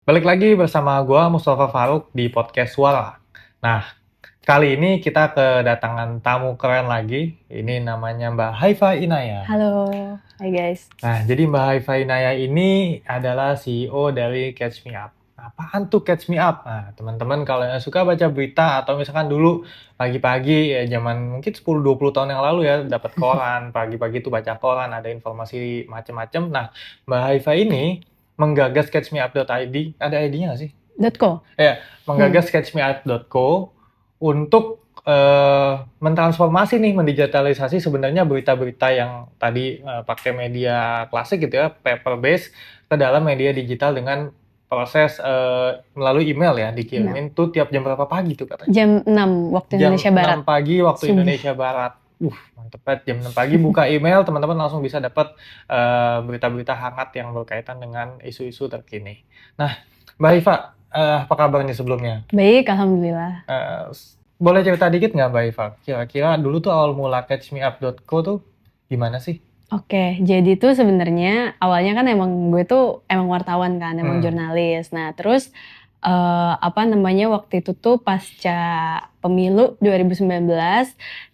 Balik lagi bersama gua Mustafa Faruk di podcast Suara. Nah, kali ini kita kedatangan tamu keren lagi. Ini namanya Mbak Haifa Inaya. Halo, hai guys. Nah, jadi Mbak Haifa Inaya ini adalah CEO dari Catch Me Up. Apaan tuh Catch Me Up? Nah, teman-teman kalau yang suka baca berita atau misalkan dulu pagi-pagi ya zaman mungkin 10-20 tahun yang lalu ya dapat koran, pagi-pagi tuh baca koran, ada informasi macam-macam. Nah, Mbak Haifa ini menggagas catchmeup.id, ada ID-nya nggak sih? .co. Ya, Hmm. menggagas sketchmeup.co untuk mentransformasi nih, mendigitalisasi sebenarnya berita-berita yang tadi pakai media klasik gitu ya, paper base ke dalam media digital dengan proses melalui email ya, Email. dikirimin tuh tiap jam berapa pagi tuh katanya? Jam 6 waktu Jam Indonesia Barat. 6 pagi waktu Subuh. Indonesia Barat. Mantep banget jam 6 pagi buka email, teman-teman langsung bisa dapat berita-berita hangat yang berkaitan dengan isu-isu terkini. Nah, Mbak Iva, apa kabar nih sebelumnya? Baik, alhamdulillah. Boleh cerita dikit nggak Mbak Iva? Kira-kira dulu tuh awal mula catchmeup.co tuh gimana sih? Oke, jadi tuh sebenarnya awalnya kan emang gue tuh emang wartawan kan, emang Hmm, jurnalis. Nah, terus apa namanya waktu itu tuh pasca pemilu 2019.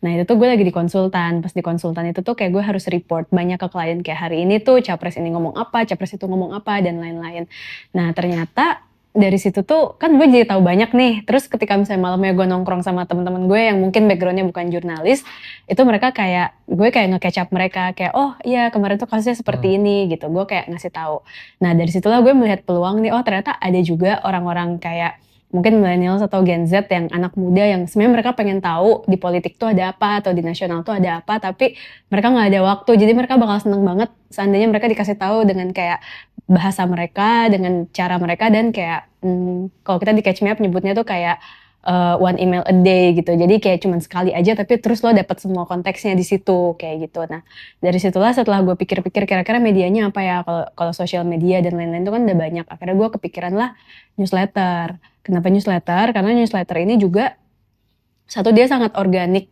Nah, itu tuh gue lagi di konsultan. Pas di konsultan itu tuh kayak gue harus report banyak ke klien kayak hari ini tuh capres ini ngomong apa, capres itu ngomong apa dan lain-lain. Nah, ternyata dari situ tuh kan gue jadi tahu banyak nih. Terus ketika misalnya malamnya gue nongkrong sama teman-teman gue yang mungkin backgroundnya bukan jurnalis, itu mereka kayak gue kayak nge-catch up mereka kayak oh iya kemarin tuh kasusnya hmm, seperti ini gitu, gue kayak ngasih tahu. Nah dari situlah gue melihat peluang nih, oh ternyata ada juga orang-orang kayak mungkin millennials atau Gen Z yang anak muda yang sebenarnya mereka pengen tahu di politik tuh ada apa atau di nasional tuh ada apa, tapi mereka nggak ada waktu, jadi mereka bakal seneng banget seandainya mereka dikasih tahu dengan kayak bahasa mereka, dengan cara mereka, dan kayak kalau kita di Catch Me Up nyebutnya tuh kayak one email a day gitu. Jadi kayak cuman sekali aja tapi terus lo dapet semua konteksnya di situ kayak gitu. Nah, dari situlah setelah gue pikir-pikir kira-kira medianya apa ya, kalau kalau sosial media dan lain-lain itu kan udah banyak. Akhirnya gue kepikiran lah newsletter. Kenapa newsletter? Karena newsletter ini juga satu dia sangat organik.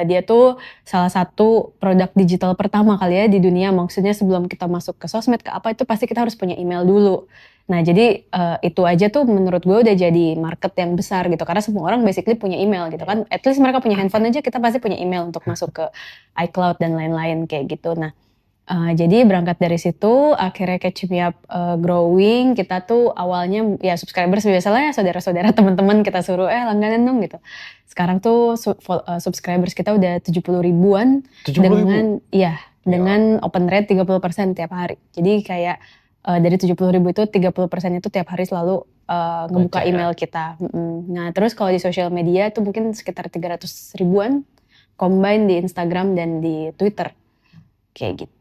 Dia tuh salah satu produk digital pertama kali ya di dunia. Maksudnya sebelum kita masuk ke sosmed ke apa itu pasti kita harus punya email dulu. Nah jadi itu aja tuh menurut gue udah jadi market yang besar gitu. Karena semua orang basically punya email gitu kan. At least mereka punya handphone aja, kita pasti punya email untuk masuk ke iCloud dan lain-lain kayak gitu. Nah jadi berangkat dari situ akhirnya Catch Me Up growing. Kita tuh awalnya ya subscribers biasalah ya, saudara-saudara teman-teman kita suruh langganan dong gitu. Sekarang tuh subscribers kita udah 70 ribuan 70.000. dengan ya Ya. dengan open rate 30% tiap hari. Jadi kayak dari 70 ribu itu 30% itu tiap hari selalu Baca ngebuka ya. email kita. Nah terus kalau di sosial media itu mungkin sekitar 300 ribuan combine di Instagram dan di Twitter kayak gitu.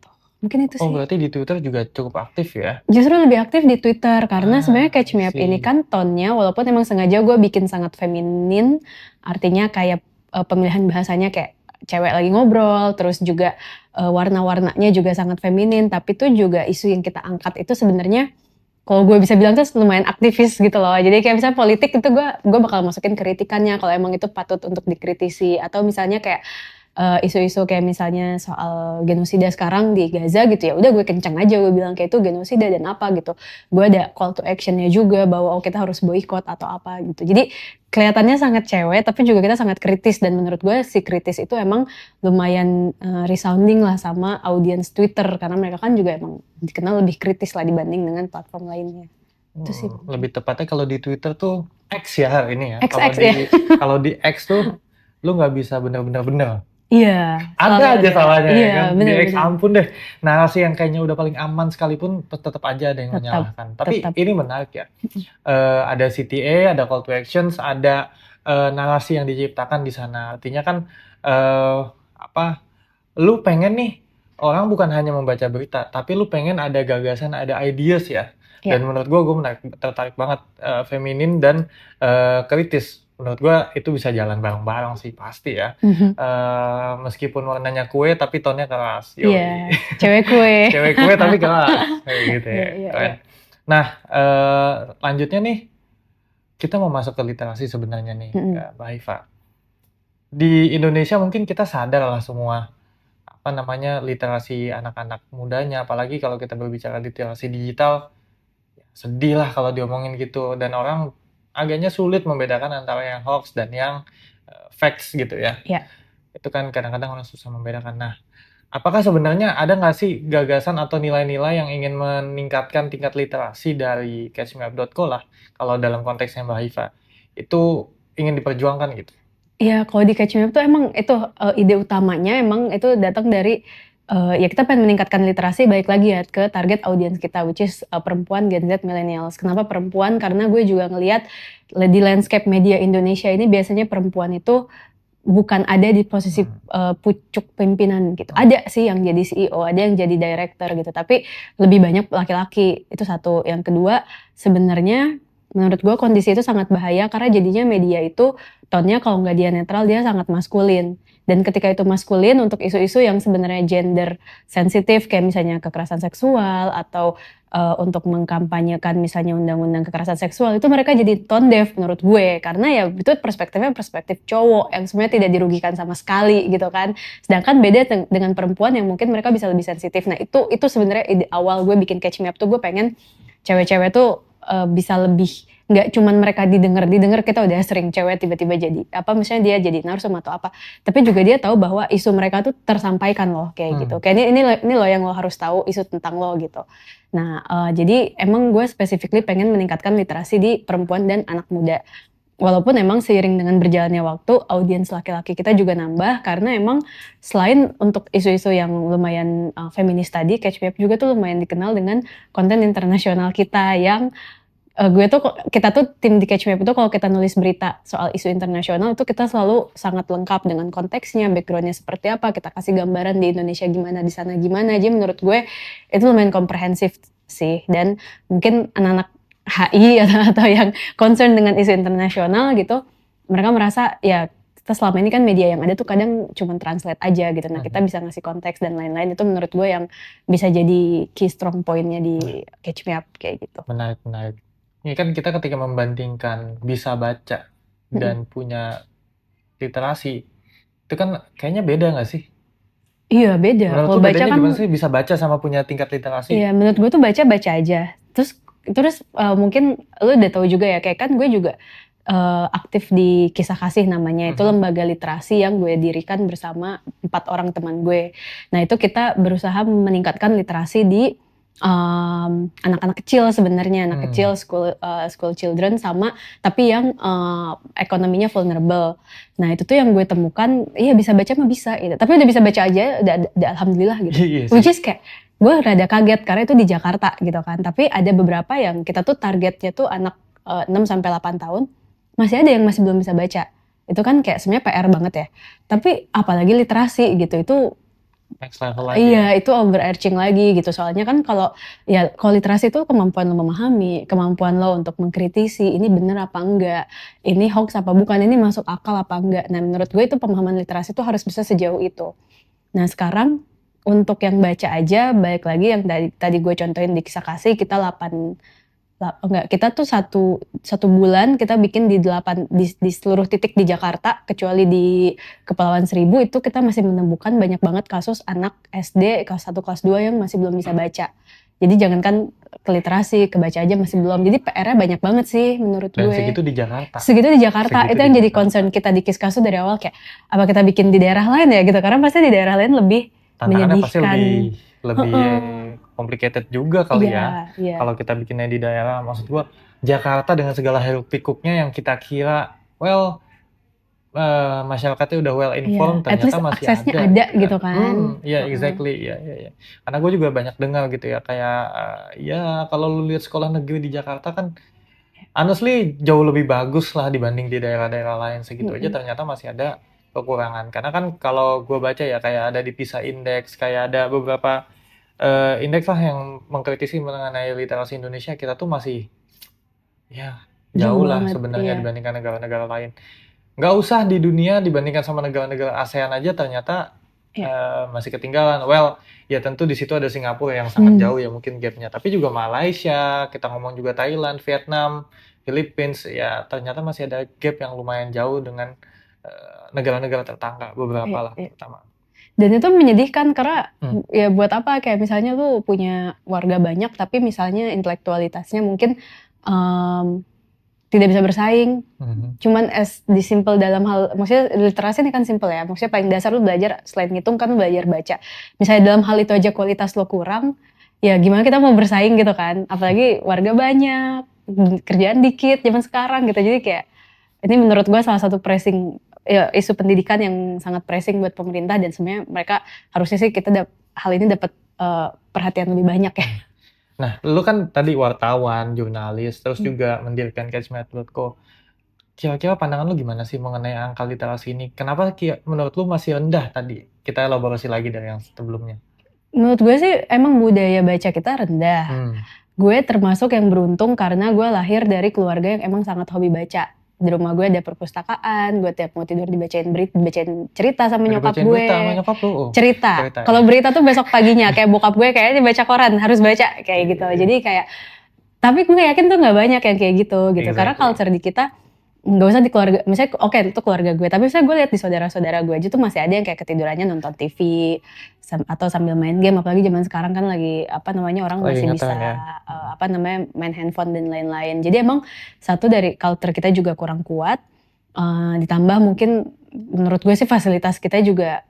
Mungkin itu Oh, sih. berarti di Twitter juga cukup aktif ya? Justru lebih aktif di Twitter karena sebenarnya Catch I Me Up ini see. kan tone-nya walaupun emang sengaja gue bikin sangat feminin, artinya kayak pemilihan bahasanya kayak cewek lagi ngobrol, terus juga warna-warnanya juga sangat feminin, tapi tuh juga isu yang kita angkat itu sebenarnya kalau gue bisa bilang tuh lumayan aktivis gitu loh. Jadi kayak misalnya politik itu gue bakal masukin kritikannya kalau emang itu patut untuk dikritisi, atau misalnya kayak isu-isu kayak misalnya soal genosida sekarang di Gaza gitu, ya udah gue kenceng aja gue bilang kayak itu genosida dan apa gitu. Gue ada call to actionnya juga bahwa oh kita harus boykot atau apa gitu. Jadi kelihatannya sangat cewek tapi juga kita sangat kritis, dan menurut gue si kritis itu emang lumayan resounding lah sama audiens Twitter karena mereka kan juga emang dikenal lebih kritis lah dibanding dengan platform lainnya. Itu sih mungkin. Lebih tepatnya kalau di Twitter tuh X ya hari ini ya. Kalau XX ya. di kalau di X tuh lu nggak bisa bener-bener bener. Iya, selalu Ada aja ada. salahnya ya Iya, kan. Di X benar-benar. ampun deh. Narasi yang kayaknya udah paling aman sekalipun tetap aja ada yang Tetap, menyalahkan. Tapi tetap. ini menarik ya. Ada CTA, ada call to actions, ada narasi yang diciptakan di sana. Artinya kan apa? Lu pengen nih orang bukan hanya membaca berita, tapi lu pengen ada gagasan, ada ideas ya. Ya. Dan menurut gue tertarik banget feminin dan kritis. Menurut gue itu bisa jalan bareng-bareng sih pasti ya. Mhm. Meskipun warnanya kue tapi tonnya keras. Yoi. Iya, cewek kue. Cewek kue tapi keras. Kayak gitu Iya, ya. iya, Keren. iya. Nah, lanjutnya nih kita mau masuk ke literasi sebenarnya nih, Mhm. Mbak Haifa. Di Indonesia mungkin kita sadar lah semua apa namanya literasi anak-anak mudanya, apalagi kalau kita berbicara literasi digital, sedih lah kalau diomongin gitu, dan orang agaknya sulit membedakan antara yang hoax dan yang facts gitu ya. Ya. Itu kan kadang-kadang orang susah membedakan. Nah, apakah sebenarnya ada nggak sih gagasan atau nilai-nilai yang ingin meningkatkan tingkat literasi dari catchmeup.co lah, kalau dalam konteksnya Mbak Hifa, itu ingin diperjuangkan gitu? Iya, kalau di Catch Me Up tuh emang itu ide utamanya emang itu datang dari ya kita pengen meningkatkan literasi balik lagi ya ke target audiens kita which is perempuan, Gen Z, millennials. Kenapa perempuan? Karena gue juga ngelihat di landscape media Indonesia ini biasanya perempuan itu bukan ada di posisi pucuk pimpinan gitu. Ada sih yang jadi CEO, ada yang jadi director gitu, tapi lebih banyak laki-laki. Itu satu. Yang kedua, sebenarnya menurut gue kondisi itu sangat bahaya karena jadinya media itu tone-nya kalau nggak dia netral, dia sangat maskulin. Dan ketika itu maskulin untuk isu-isu yang sebenarnya gender sensitif kayak misalnya kekerasan seksual atau untuk mengkampanyekan misalnya undang-undang kekerasan seksual, itu mereka jadi tone deaf menurut gue karena ya itu perspektifnya perspektif cowok yang sebenarnya tidak dirugikan sama sekali gitu kan. Sedangkan beda dengan perempuan yang mungkin mereka bisa lebih sensitif. Nah itu sebenarnya ide awal gue bikin Catch Me Up tuh, gue pengen cewek-cewek tuh bisa lebih nggak cuman mereka didengar kita udah sering cewek tiba-tiba jadi apa misalnya dia jadi narsum atau apa, tapi juga dia tahu bahwa isu mereka tuh tersampaikan loh kayak gitu, kayak ini loh yang lo harus tahu isu tentang lo gitu. Nah jadi emang gue specifically pengen meningkatkan literasi di perempuan dan anak muda. Walaupun emang seiring dengan berjalannya waktu, audiens laki-laki kita juga nambah karena emang selain untuk isu-isu yang lumayan feminis tadi, Catch Me Up juga tuh lumayan dikenal dengan konten internasional kita yang kita tuh tim di Catch Me Up itu kalau kita nulis berita soal isu internasional itu kita selalu sangat lengkap dengan konteksnya, backgroundnya seperti apa, kita kasih gambaran di Indonesia gimana, di sana gimana. Jadi menurut gue itu lumayan komprehensif sih, dan mungkin anak-anak HI atau yang concern dengan isu internasional gitu, mereka merasa ya kita selama ini kan media yang ada tuh kadang cuma translate aja gitu. Nah kita bisa ngasih konteks dan lain-lain, itu menurut gue yang bisa jadi key strong pointnya di Catch Me Up kayak gitu. Menarik. Ini kan kita ketika membandingkan bisa baca dan punya literasi, itu kan kayaknya beda nggak sih? Iya beda. Menurut Kalau lu baca bedanya kan, gimana sih bisa baca sama punya tingkat literasi? iya menurut gue tuh baca aja. Terus mungkin lu udah tahu juga ya, kayak kan gue juga aktif di Kisah Kasih namanya. Itu lembaga literasi yang gue dirikan bersama 4 orang teman gue. Nah itu kita berusaha meningkatkan literasi di anak-anak kecil sebenarnya, anak kecil, school children sama tapi yang ekonominya vulnerable. Nah itu tuh yang gue temukan, iya bisa baca mah bisa gitu. Tapi udah bisa baca aja, udah alhamdulillah gitu. Iya sih. Which is kayak gue rada kaget karena itu di Jakarta gitu kan. Tapi ada beberapa yang kita tuh targetnya tuh anak 6 sampai 8 tahun, masih ada yang masih belum bisa baca. Itu kan kayak sebenarnya PR banget ya. Tapi apalagi literasi gitu, itu Next level lagi. iya, itu overarching lagi gitu. Soalnya kan kalau literasi itu kemampuan lo memahami, kemampuan lo untuk mengkritisi, ini bener apa enggak, ini hoax apa bukan, ini masuk akal apa enggak. Nah menurut gue itu pemahaman literasi itu harus bisa sejauh itu. Nah sekarang untuk yang baca aja, balik lagi yang tadi gue contohin di Kisah Kasih, kita kita tuh satu bulan kita bikin di seluruh titik di Jakarta, kecuali di Kepulauan Seribu itu kita masih menemukan banyak banget kasus anak SD kelas 1 kelas 2 yang masih belum bisa baca. Jadi jangankan ke literasi, ke baca aja masih belum. Jadi PR-nya banyak banget sih menurut gue. Dan segitu di Jakarta. Segitu di Jakarta. Itu yang jadi concern kita di Kiskasu dari awal, kayak apa kita bikin di daerah lain ya gitu, karena pasti di daerah lain lebih tantangannya pasti menyedihkan. lebih complicated juga kali ya. Iya. Kalau kita bikinnya di daerah, maksud gua Jakarta dengan segala hiruk pikuknya yang kita kira masyarakatnya udah well informed, at least ternyata masih aksesnya ada ada gitu kan. Iya, exactly. Iya. Karena gue juga banyak dengar gitu ya, kayak ya kalau lu lihat sekolah negeri di Jakarta kan honestly jauh lebih bagus lah dibanding di daerah-daerah lain. Segitu aja ternyata masih ada kekurangan. Karena kan kalau gue baca ya, kayak ada di PISA Index, kayak ada beberapa indeks lah yang mengkritisi mengenai literasi Indonesia, kita tuh masih ya jauh lah sebenarnya dibandingkan negara-negara lain. Nggak usah di dunia, dibandingkan sama negara-negara ASEAN aja ternyata masih ketinggalan. Well, ya tentu di situ ada Singapura yang sangat jauh ya mungkin gapnya. Tapi juga Malaysia, kita ngomong juga Thailand, Vietnam, Philippines, ya ternyata masih ada gap yang lumayan jauh dengan negara-negara tetangga beberapa lah terutama. Dan itu menyedihkan karena Hmm. ya buat apa kayak misalnya lu punya warga banyak tapi misalnya intelektualitasnya mungkin tidak bisa bersaing. Mhm. Cuman di simple dalam hal, maksudnya literasi ini kan simple ya. Maksudnya paling dasar lu belajar selain ngitung kan lu belajar baca. Misalnya dalam hal itu aja kualitas lo kurang, ya gimana kita mau bersaing gitu kan. Apalagi warga banyak, kerjaan dikit zaman sekarang gitu. Jadi kayak ini menurut gue salah satu pressing ya, isu pendidikan yang sangat pressing buat pemerintah dan sebenarnya mereka harusnya sih kita hal ini dapat perhatian lebih banyak ya. Nah, lu kan tadi wartawan, jurnalis, terus Hmm. juga mendirikan catchme@.co. Kira-kira pandangan lu gimana sih mengenai angka literasi ini? Kenapa menurut lu masih rendah tadi? Kita elaborasi lagi dari yang sebelumnya. Menurut gue sih emang budaya baca kita rendah. Gue termasuk yang beruntung karena gue lahir dari keluarga yang emang sangat hobi baca. Di rumah gue ada perpustakaan, gue tiap mau tidur dibacain cerita sama nyokap Dibacain gue. berita sama nyokap lu? Oh, cerita. cerita ya. Kalau berita tuh besok paginya, kayak bokap gue kayaknya baca koran, harus baca kayak gitu. Jadi kayak, tapi gue yakin tuh nggak banyak yang kayak gitu. Karena Exactly. culture di kita nggak usah di keluarga, misalnya oke itu keluarga gue, tapi misalnya gue lihat di saudara-saudara gue aja tuh masih ada yang kayak ketidurannya nonton TV atau sambil main game, apalagi zaman sekarang kan lagi orang Lagi masih ngetren bisa ya. main handphone dan lain-lain. Jadi emang satu dari culture kita juga kurang kuat, ditambah mungkin menurut gue sih fasilitas kita juga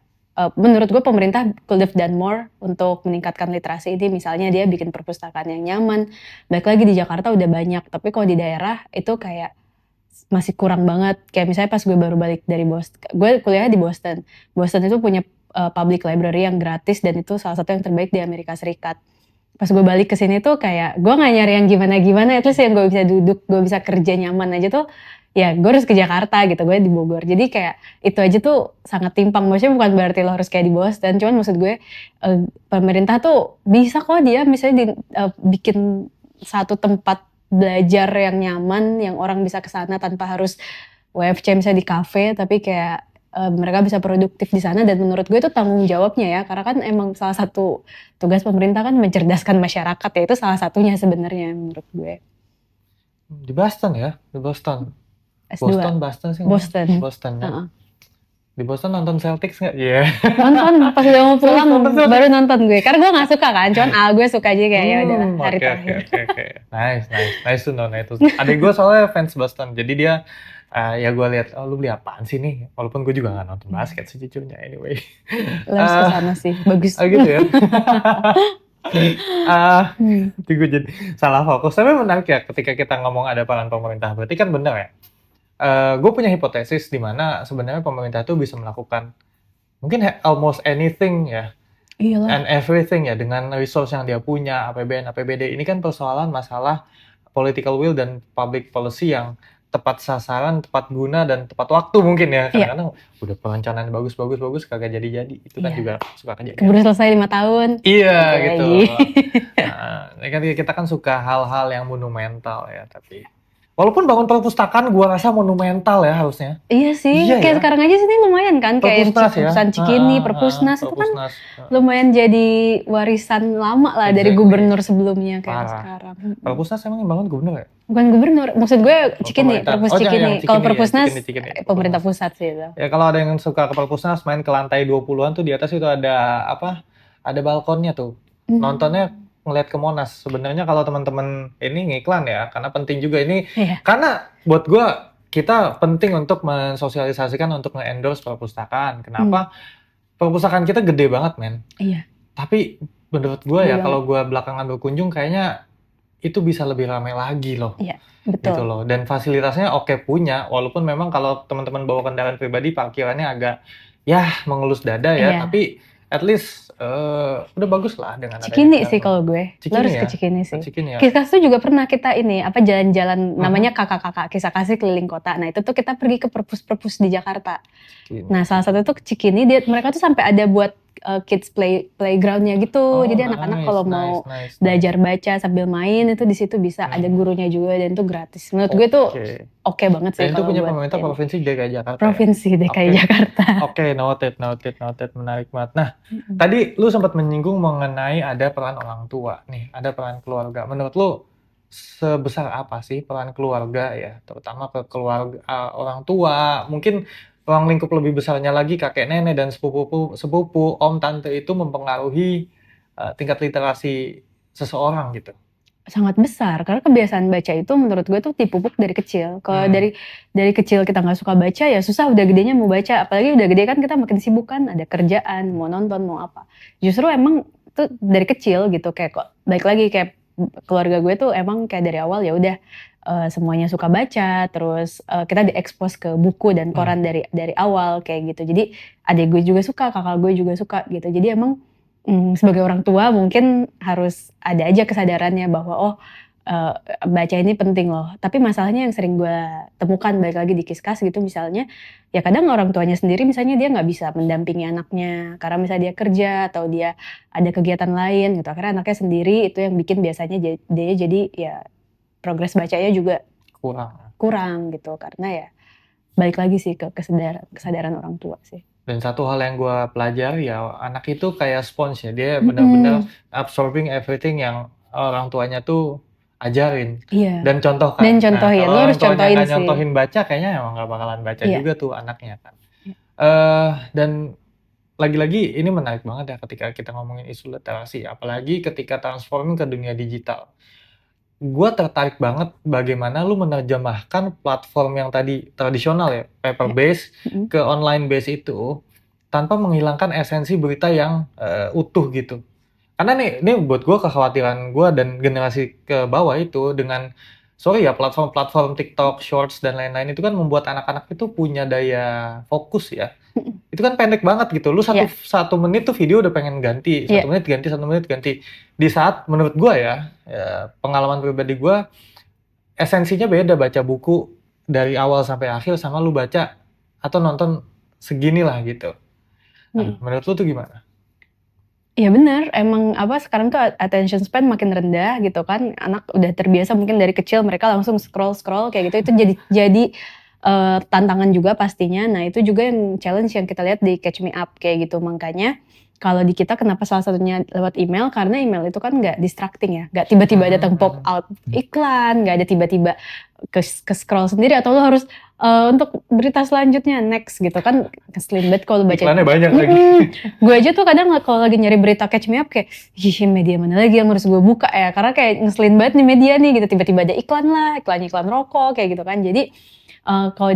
menurut gue pemerintah could have done more untuk meningkatkan literasi ini. Misalnya dia bikin perpustakaan yang nyaman. Baik lagi di Jakarta udah banyak, tapi kalau di daerah itu kayak masih kurang banget. Kayak misalnya pas gue baru balik dari Boston, gue kuliah di Boston. Boston itu punya public library yang gratis dan itu salah satu yang terbaik di Amerika Serikat. Pas gue balik ke sini tuh kayak gue nggak nyari yang gimana-gimana, at least yang gue bisa duduk, gue bisa kerja nyaman aja tuh. Ya gue harus ke Jakarta gitu, gue di Bogor. Jadi kayak itu aja tuh sangat timpang. Maksudnya bukan berarti lo harus kayak di Boston, cuman maksud gue pemerintah tuh bisa kok dia misalnya bikin satu tempat belajar yang nyaman, yang orang bisa kesana tanpa harus WFC misalnya di kafe, tapi kayak mereka bisa produktif di sana. Dan menurut gue itu tanggung jawabnya ya, karena kan emang salah satu tugas pemerintah kan mencerdaskan masyarakat ya, itu salah satunya sebenarnya menurut gue. Di Boston ya? Di Boston. S2. Boston sih. Boston Ya. uh-uh. Di Boston nonton Celtics nggak? Iya. Nonton pas udah mau pulang baru nonton gue, karena gue nggak suka kan, cuman gue suka aja kayak ya udah hari terakhir. Oke. Nice to know. Adik gue soalnya fans Boston, jadi dia ya gue lihat, oh lu beli apaan sih nih? Walaupun gue juga nggak nonton basket sejujurnya, anyway. Lo harus kesana sih, bagus. Gitu ya. Itu gue jadi salah fokus. Tapi menarik ya ketika kita ngomong ada peran pemerintah, berarti kan benar ya. Gue punya hipotesis di mana sebenarnya pemerintah tuh bisa melakukan mungkin almost anything ya. Iyalah. And everything ya dengan resource yang dia punya, APBN, APBD. Ini kan persoalan masalah political will dan public policy yang tepat sasaran, tepat guna, dan tepat waktu mungkin ya. Kadang-kadang udah perencanaan bagus, kagak jadi-jadi. Itu kan juga suka kejadian. Keburu selesai 5 tahun. Iya gitu. Nah, kita kan suka hal-hal yang monumental ya, tapi walaupun bangun perpustakaan gue rasa monumental ya harusnya. Iya sih, kayak sekarang aja sini lumayan kan, kayak perpustakaan Cikini, Perpusnas itu kan lumayan jadi warisan lama lah dari gubernur sebelumnya kayak sekarang. Perpusnas emang yang bangun gubernur ya? Bukan gubernur, maksud gue Cikini, Perpus Cikini. Kalau Perpusnas pemerintah pusat sih itu. Ya kalau ada yang suka ke Perpusnas main ke lantai 20-an tuh di atas itu ada ada balkonnya tuh. Nontonnya ngeliat ke Monas. Sebenarnya kalau teman-teman ini ngiklan ya, karena penting juga ini. Karena buat gue kita penting untuk mensosialisasikan untuk nge-endorse perpustakaan. Kenapa? Perpustakaan kita gede banget, men. Iya. Tapi menurut gue ya kalau gue belakangan berkunjung kayaknya itu bisa lebih ramai lagi loh. Iya, betul. Gitu loh. Dan fasilitasnya oke punya, walaupun memang kalau teman-teman bawa kendaraan pribadi parkirannya agak ya mengelus dada ya, tapi at least udah bagus lah dengan Cikini sih kalau gue. Lo harus ke Cikini sih. Kita tuh juga pernah kita ini jalan-jalan namanya kakak-kakak kisah kasih keliling kota. Nah itu tuh kita pergi ke perpus di Jakarta. Nah salah satu tuh Cikini, mereka tuh sampai ada buat kids playgroundnya gitu. Jadi anak-anak kalau mau belajar baca sambil main itu di situ bisa, ada gurunya juga dan itu gratis. Menurut gue tuh oke banget sih. Dan itu punya pemerintah provinsi DKI Jakarta. Provinsi DKI Jakarta. Oke, noted, menarik banget. Nah, tadi lu sempat menyinggung mengenai ada peran orang tua nih, ada peran keluarga. Menurut lu sebesar apa sih peran keluarga ya, terutama ke keluarga orang tua, mungkin ruang lingkup lebih besarnya lagi kakek nenek dan sepupu, om tante itu mempengaruhi tingkat literasi seseorang gitu. Sangat besar, karena kebiasaan baca itu menurut gue tuh dipupuk dari kecil. Kalau dari kecil kita nggak suka baca, ya susah udah gedenya mau baca. Apalagi udah gede kan kita makin sibuk kan, ada kerjaan, mau nonton, mau apa. Justru emang tuh dari kecil gitu, kayak kok baik lagi kayak keluarga gue tuh emang kayak dari awal ya udah semuanya suka baca, terus kita diekspos ke buku dan koran dari awal kayak gitu. Jadi adik gue juga suka, kakak gue juga suka gitu. Jadi emang sebagai orang tua mungkin harus ada aja kesadarannya bahwa baca ini penting loh. Tapi masalahnya yang sering gue temukan balik lagi di Kiskas gitu misalnya, ya kadang orang tuanya sendiri misalnya dia nggak bisa mendampingi anaknya karena misalnya dia kerja atau dia ada kegiatan lain gitu. Akhirnya anaknya sendiri itu yang bikin biasanya dia jadi ya progres bacanya juga kurang gitu karena ya balik lagi sih ke kesadaran orang tua sih. Dan satu hal yang gue pelajari ya, anak itu kayak sponge ya, dia benar-benar absorbing everything yang orang tuanya tuh ajarin dan contohkan. Dan contohin, kalau lo orang harus tuanya contohin nggak sih. nyontohin baca, kayaknya emang nggak bakalan baca juga tuh anaknya kan. Dan lagi-lagi ini menarik banget ya ketika kita ngomongin isu literasi, apalagi ketika transforming ke dunia digital. Gue tertarik banget bagaimana lu menerjemahkan platform yang tadi tradisional ya, paper base ke online base itu tanpa menghilangkan esensi berita yang utuh gitu. Karena ini buat gue kekhawatiran gue dan generasi ke bawah itu dengan platform-platform TikTok, Shorts dan lain-lain itu kan membuat anak-anak itu punya daya fokus ya. Itu kan pendek banget gitu. Lu satu menit tuh video udah pengen ganti, satu menit ganti. Di saat menurut gue ya, pengalaman pribadi gue, esensinya beda baca buku dari awal sampai akhir sama lu baca atau nonton segini lah gitu. Nah, menurut lu tuh gimana? Iya benar, emang sekarang tuh attention span makin rendah gitu kan. Anak udah terbiasa mungkin dari kecil mereka langsung scroll kayak gitu. Itu jadi tantangan juga pastinya. Nah, itu juga yang challenge yang kita lihat di Catch Me Up kayak gitu. Makanya kalau di kita kenapa salah satunya lewat email, karena email itu kan nggak distracting ya, nggak tiba-tiba datang pop out iklan, nggak ada tiba-tiba ke scroll sendiri atau lo harus untuk berita selanjutnya next gitu kan, ngeselin banget kalau baca iklannya banyak lagi. Gue aja tuh kadang kalau lagi nyari berita Catch Me Up kayak media mana lagi yang harus gue buka ya, karena kayak ngeselin banget nih media nih gitu, tiba-tiba ada iklan lah, iklan rokok kayak gitu kan. Jadi kalau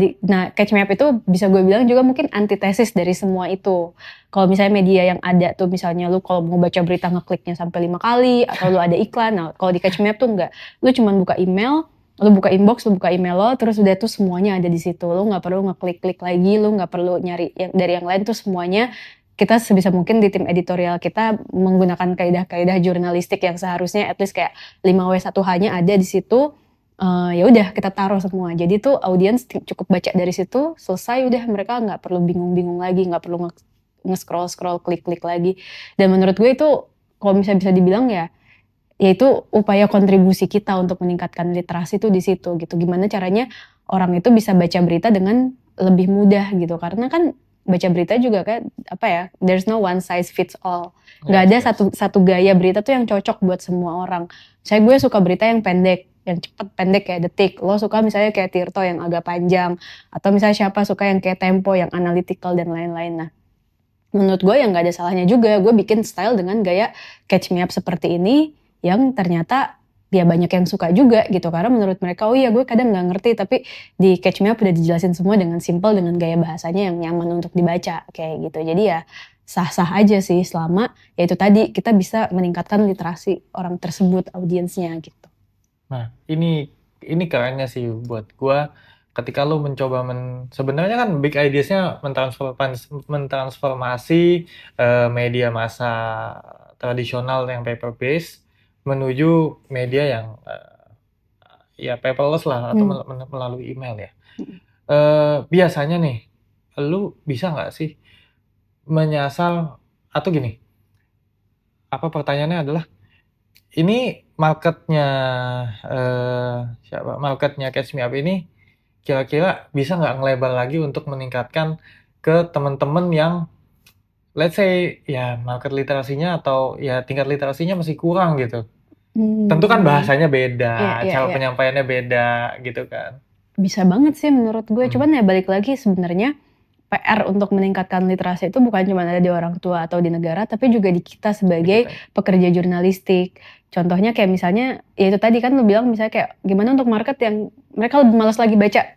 Catch Me Up itu bisa gue bilang juga mungkin antitesis dari semua itu. Kalau misalnya media yang ada tuh misalnya lu kalau mau baca berita ngekliknya sampai 5 kali atau lu ada iklan. Nah, kalau di Catch Me Up tuh enggak. Lu cuma buka email, lu buka inbox, lu buka email lo, terus udah tuh semuanya ada di situ. Lu nggak perlu ngeklik-klik lagi, lu nggak perlu nyari dari yang lain, tuh semuanya kita sebisa mungkin di tim editorial kita menggunakan kaidah-kaidah jurnalistik yang seharusnya at least kayak 5W1H-nya ada di situ. Ya udah kita taruh semua. Jadi tuh audiens cukup baca dari situ, selesai udah, mereka nggak perlu bingung-bingung lagi, nggak perlu nge-scroll, klik-klik lagi. Dan menurut gue itu kalau misalnya bisa dibilang ya itu upaya kontribusi kita untuk meningkatkan literasi tuh di situ gitu. Gimana caranya orang itu bisa baca berita dengan lebih mudah gitu. Karena kan baca berita juga kan there's no one size fits all. Nggak ada satu gaya berita tuh yang cocok buat semua orang. Saya gue suka berita yang pendek, yang cepet pendek kayak Detik. Lo suka misalnya kayak Tirto yang agak panjang, atau misalnya siapa suka yang kayak Tempo yang analytical dan lain-lain. Nah, menurut gue yang nggak ada salahnya juga gue bikin style dengan gaya Catch Me Up seperti ini yang ternyata ya banyak yang suka juga gitu, karena menurut mereka gue kadang nggak ngerti, tapi di Catch Me Up udah dijelasin semua dengan simple, dengan gaya bahasanya yang nyaman untuk dibaca kayak gitu. Jadi ya sah-sah aja sih selama ya itu tadi kita bisa meningkatkan literasi orang tersebut, audiensnya gitu. Nah, ini kerennya sih buat gue ketika lu mencoba sebenarnya kan big ideas-nya mentransformasi media massa tradisional yang paper based menuju media yang ya paperless lah atau melalui email ya. Biasanya nih, lu bisa nggak sih menyasar atau gini? Pertanyaannya adalah ini marketnya Catch Me Up ini kira-kira bisa nggak ngelebar lagi untuk meningkatkan ke teman-teman yang let's say ya market literasinya atau ya tingkat literasinya masih kurang gitu. Tentu kan bahasanya beda, cara penyampaiannya beda gitu kan. Bisa banget sih menurut gue, cuman ya balik lagi sebenarnya PR untuk meningkatkan literasi itu bukan cuma ada di orang tua atau di negara, tapi juga di kita sebagai pekerja jurnalistik. Contohnya kayak misalnya, ya itu tadi kan lu bilang misalnya kayak gimana untuk market yang mereka lebih malas lagi baca,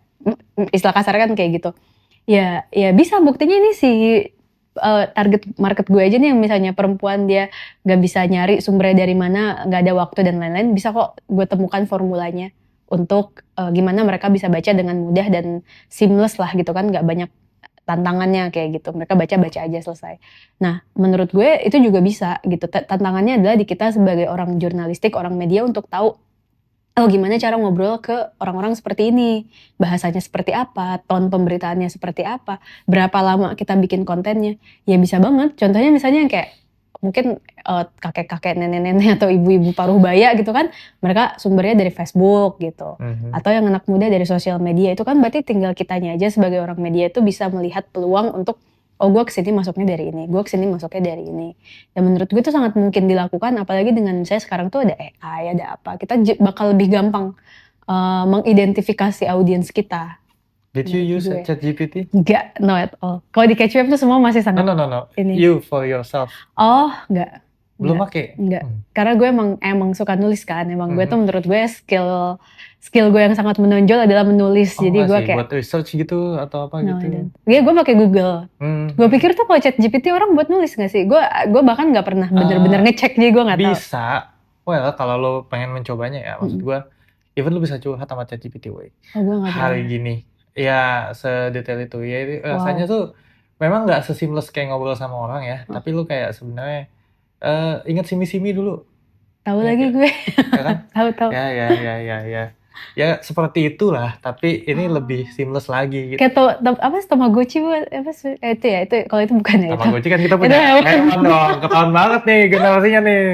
istilah kasar kan kayak gitu. Ya bisa, buktinya ini si target market gue aja nih yang misalnya perempuan, dia gak bisa nyari sumbernya dari mana, gak ada waktu dan lain-lain, bisa kok gue temukan formulanya untuk gimana mereka bisa baca dengan mudah dan seamless lah gitu kan, gak banyak tantangannya kayak gitu. Mereka baca aja selesai. Nah, menurut gue itu juga bisa gitu. Tantangannya adalah di kita sebagai orang jurnalistik, orang media untuk tahu gimana cara ngobrol ke orang-orang seperti ini. Bahasanya seperti apa, tone pemberitaannya seperti apa, berapa lama kita bikin kontennya. Ya bisa banget. Contohnya misalnya yang kayak mungkin kakek-kakek, nenek-nenek atau ibu-ibu paruh baya gitu kan, mereka sumbernya dari Facebook gitu. Atau yang anak muda dari sosial media, itu kan berarti tinggal kitanya aja sebagai orang media itu bisa melihat peluang untuk gue kesini masuknya dari ini, gue kesini masuknya dari ini. Dan menurut gue itu sangat mungkin dilakukan, apalagi dengan saya sekarang tuh ada AI, ada apa, kita bakal lebih gampang mengidentifikasi audiens kita. Did you use ChatGPT? Enggak, no at all. Kalau di Catch Me Up tuh semua masih sangat No. ini. You for yourself. Oh, enggak. Belum pakai? Enggak. Karena gue emang suka nulis kan. Emang gue tuh menurut gue skill gue yang sangat menonjol adalah menulis. Oh, jadi gue kayak buat research gitu atau apa gitu? Iya, gue pakai Google. Gue pikir tuh kalau ChatGPT orang buat nulis nggak sih? Gue bahkan nggak pernah bener-bener ngecek, jadi gue nggak tahu. Bisa. Well, kalau lo pengen mencobanya ya, maksud gue, even lo bisa curhat sama ChatGPT, gue nggak hari gini. Ya, sedetail itu. Ya, rasanya tuh memang nggak seseamless kayak ngobrol sama orang ya. Tapi lo kayak sebenarnya ingat simi-simi dulu. Tahu lagi gue. Ya kan? Tahu. Ya seperti itulah, tapi ini lebih seamless lagi gitu. Kayak Tamagotchi itu ya, itu kalau itu bukan ya. Tamagotchi kan kita punya hewan dong, ketahuan banget nih generasinya nih.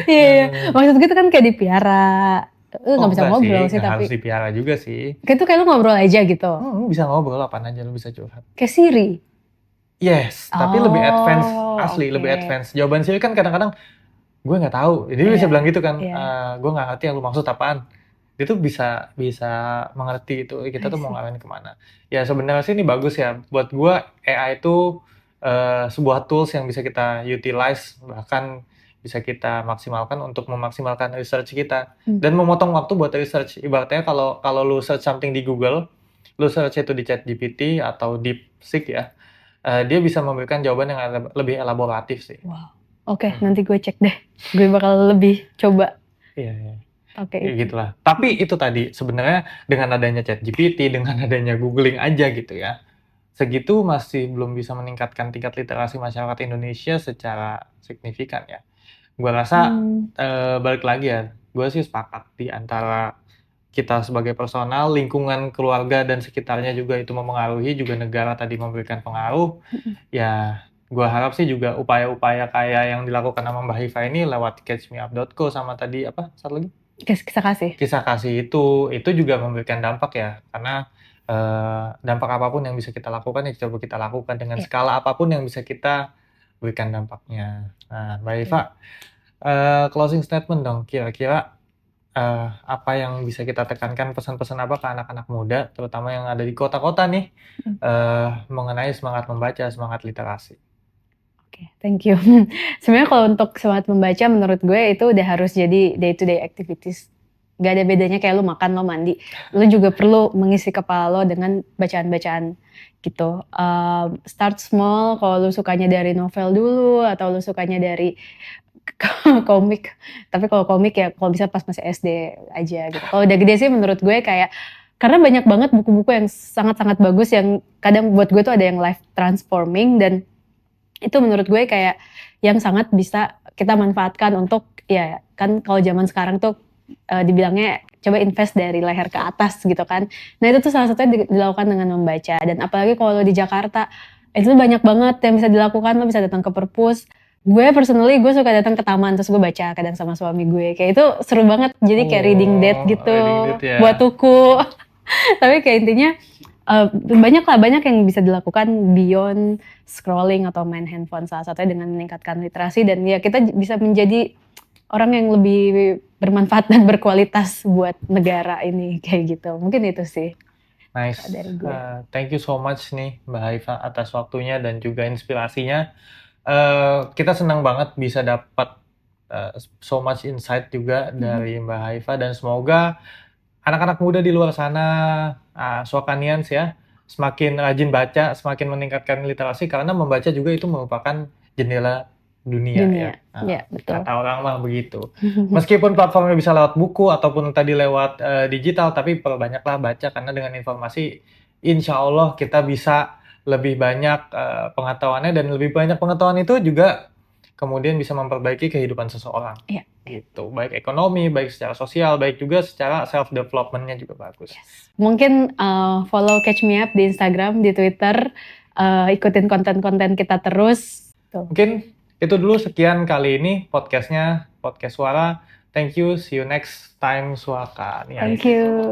Iya. Maksud gue itu kan kayak dipiara. Nggak bisa ngobrol sih, tapi harus dipiara juga sih. Kayak itu kayak lu ngobrol aja gitu. Bisa ngobrol apaan aja, lu bisa curhat. Kayak Siri. Yes, tapi lebih advance, asli lebih advance. Jawaban Siri kan kadang-kadang gue nggak tahu, jadi bisa bilang gitu kan, gue nggak ngerti yang lu maksud apaan. Itu bisa mengerti itu kita tuh mau ngarahin kemana. Ya sebenarnya sih ini bagus ya, buat gue AI itu sebuah tools yang bisa kita utilize, bahkan bisa kita maksimalkan untuk memaksimalkan research kita dan memotong waktu buat research. Ibaratnya kalau lu search something di Google, lu search itu di ChatGPT atau DeepSeek ya, dia bisa memberikan jawaban yang lebih elaboratif sih. Wow. Oke, nanti gue cek deh. Gue bakal lebih coba. Iya. Oke. Ya gitulah. Tapi itu tadi sebenarnya dengan adanya ChatGPT, dengan adanya googling aja gitu ya, segitu masih belum bisa meningkatkan tingkat literasi masyarakat Indonesia secara signifikan ya. Gue rasa balik lagi ya, gue sih sepakat di antara kita sebagai personal, lingkungan keluarga dan sekitarnya juga itu mempengaruhi, juga negara tadi memberikan pengaruh. Ya gue harap sih juga upaya-upaya kayak yang dilakukan sama Mbak Hifa ini lewat catchmeup.co sama tadi apa satu lagi? Kisah kasih itu juga memberikan dampak ya, karena dampak apapun yang bisa kita lakukan ya coba kita lakukan dengan skala apapun yang bisa kita berikan dampaknya. Nah, Mbak Hifa, closing statement dong, kira-kira apa yang bisa kita tekankan, pesan-pesan apa ke anak-anak muda, terutama yang ada di kota-kota nih, mengenai semangat membaca, semangat literasi. Oke, thank you. Sebenarnya kalau untuk semangat membaca menurut gue itu udah harus jadi day to day activities. Gak ada bedanya kayak lu makan, lu mandi. Lu juga perlu mengisi kepala lo dengan bacaan-bacaan gitu. Start small, kalau lu sukanya dari novel dulu atau lu sukanya dari komik. Tapi kalau komik ya kalau bisa pas masih SD aja gitu. Kalau udah gede sih menurut gue kayak, karena banyak banget buku-buku yang sangat-sangat bagus yang kadang buat gue tuh ada yang life transforming, dan itu menurut gue kayak yang sangat bisa kita manfaatkan untuk, ya kan kalau zaman sekarang tuh dibilangnya coba invest dari leher ke atas gitu kan. Nah itu tuh salah satunya dilakukan dengan membaca. Dan apalagi kalau di Jakarta itu banyak banget yang bisa dilakukan. Lo bisa datang ke perpus. Gue personally gue suka datang ke taman terus gue baca kadang sama suami gue. Kayak itu seru banget. Jadi kayak reading date gitu, buat tuku. Tapi kayak intinya banyak yang bisa dilakukan beyond scrolling atau main handphone, salah satunya dengan meningkatkan literasi, dan ya kita bisa menjadi orang yang lebih bermanfaat dan berkualitas buat negara ini kayak gitu. Mungkin itu sih. Nice. dari gue. Thank you so much nih Mbak Haifa atas waktunya dan juga inspirasinya. Kita senang banget bisa dapat so much insight juga dari Mbak Haifa, dan semoga anak-anak muda di luar sana, Swakanians ya, semakin rajin baca, semakin meningkatkan literasi, karena membaca juga itu merupakan jendela dunia ya. Ya, betul. Kata orang mah begitu. Meskipun platformnya bisa lewat buku ataupun tadi lewat digital, tapi perbanyaklah baca, karena dengan informasi insya Allah kita bisa lebih banyak pengetahuannya, dan lebih banyak pengetahuan itu juga kemudian bisa memperbaiki kehidupan seseorang. Iya. Gitu, baik ekonomi, baik secara sosial, baik juga secara self development-nya juga bagus. Mungkin follow Catch Me Up di Instagram, di Twitter, ikutin konten-konten kita terus. Mungkin itu dulu, sekian kali ini podcast Suara. Thank you, see you next time Swaka. Thank you.